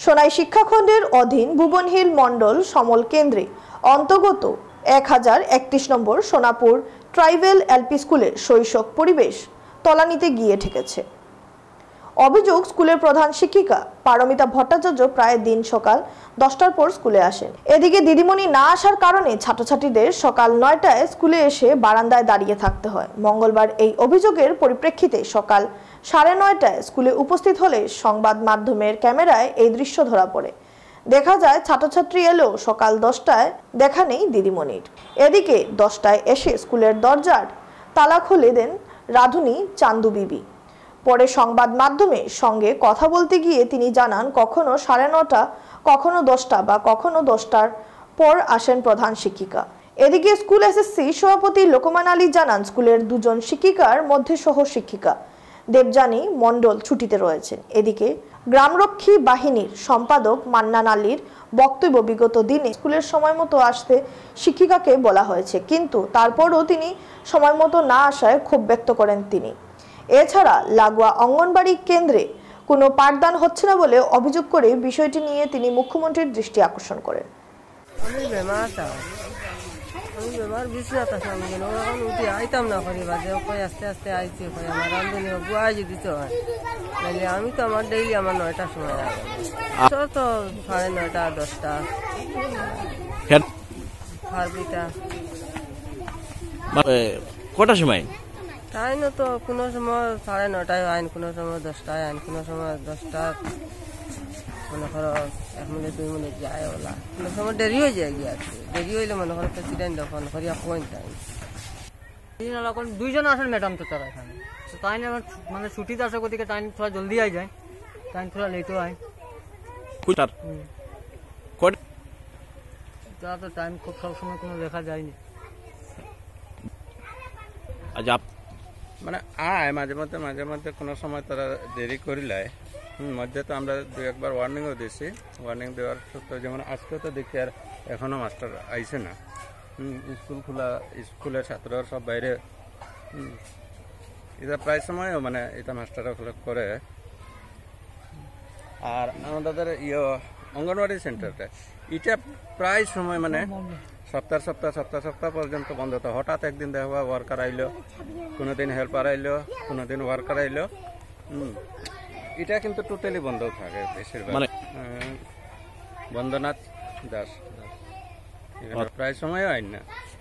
সোনাই শিক্ষাখণ্ডের অধীন ভুবনহিল মণ্ডল সমল কেন্দ্রে অন্তর্গত 1031 নম্বর সোনাপুর ট্রাইবেল এলপি স্কুলের শৈশব পরিবেশ তলানিতে গিয়ে ঠেকেছে। অভিযোগ, স্কুলের প্রধান শিক্ষিকা পারমিতা ভট্টাচার্য প্রায় দিন সকাল 10টার পর স্কুলে আসেন। এদিকে দিদিমণি না আসার কারণে ছাত্রছাত্রীদের সকাল 9টায় স্কুলে এসে বারান্দায় দাঁড়িয়ে থাকতে হয়। মঙ্গলবার এই অভিযোগের পরিপ্রেক্ষিতে সকাল 9:30টায় স্কুলে উপস্থিত হলে সংবাদ মাধ্যমের ক্যামেরায় এই দৃশ্য ধরা পড়ে। দেখা যায় ছাত্রছাত্রী এলেও সকাল 10টায় দেখা নেই দিদিমণির। এদিকে 10টায় এসে স্কুলের দরজার তালা খুলে দেন রাধুনী চান্দু বিবি। পরে সংবাদ মাধ্যমের সঙ্গে কথা বলতে গিয়ে তিনি জানান, কখনো 9:30, কখনো 10টা বা কখনো 10টার পর আসেন প্রধান শিক্ষিকা। এদিকে স্কুল এসএসসি সভাপতি লোকমান আলী জানান, স্কুলের 2জন শিক্ষিকার মধ্যে সহ শিক্ষিকা দেবযানী মণ্ডল ছুটিতে রয়েছেন। এদিকে গ্রামরক্ষী বাহিনীর সম্পাদক মান্নান আলীর বক্তব্য, বিগত দিনে স্কুলের সময় মতো আসতে শিক্ষিকাকে বলা হয়েছে, কিন্তু তারপরও তিনি সময় মতো না আসায় ক্ষোভ ব্যক্ত করেন তিনি। এছাড়া লাগোয়া অঙ্গনবাড়ি কেন্দ্রে কোনো পাঠদান হচ্ছে না বলে অভিযোগ করে বিষয়টি নিয়ে তিনি মুখ্যমন্ত্রীর দৃষ্টি আকর্ষণ করেন। আমি বেমার বিছনাত আসাম কেন এখন উঠি আইতাম না করি বাজে কই আস্তে আস্তে আইছি কই আমার রান্ধনি বুয়াই যদি তো হয় নাহলে আমি তো আমার ডেইলি আমার 9টার সময় আগে তো 9:30 10টা খারবিটা কটার সময় তাই না, তো কোনো সময় 9:30টায় আইন, কোনো সময় 10টায় আইন, কোনো সময় 10টা মনে করো 1 মিনিট 2 মিনিট যায় ওলা, কোনো সময় দেরি হয়ে যায় গিয়ে আছে। দেরি হইলে মনে করো প্রেসিডেন্ট ফোন করিয়া পয়েন্ট টাইম 2জন আসেন ম্যাডাম, তো তারা এখানে তো তাই না মানে ছুটিতে আসার দিকে টাইম থোড়া জলদি আই যায়, টাইম থোড়া লেটও আয় তা তো টাইম খুব সবসময় কোনো দেখা যায়নি। মানে মাঝে মধ্যে কোনো সময় তারা দেরি করিলায় মধ্যে তো আমরা 2-1বার ওয়ার্নিংও দিয়েছি। ওয়ার্নিং দেওয়ার সত্ত্বেও যেমন আজকে তো দেখি আর এখনও মাস্টার আইছে না। স্কুল খোলা, স্কুলের ছাত্ররা সব বাইরে। এটা প্রায় সময়ও মানে এটা মাস্টাররা করে। আর আমাদের অঙ্গনওয়াড়ি সেন্টারটা এটা প্রায় সময় মানে সপ্তাহ পর্যন্ত বন্ধ হতো। হঠাৎ একদিন দেখা ওয়ার্কার আইলো, কোনোদিন হেল্পার আইলো, কোনোদিন ওয়ার্কার আইলো। এটা কিন্তু টোটালি বন্ধ থাকে বেশিরভাগ। বন্দনাথ দাস প্রায় সময়ও আইন না।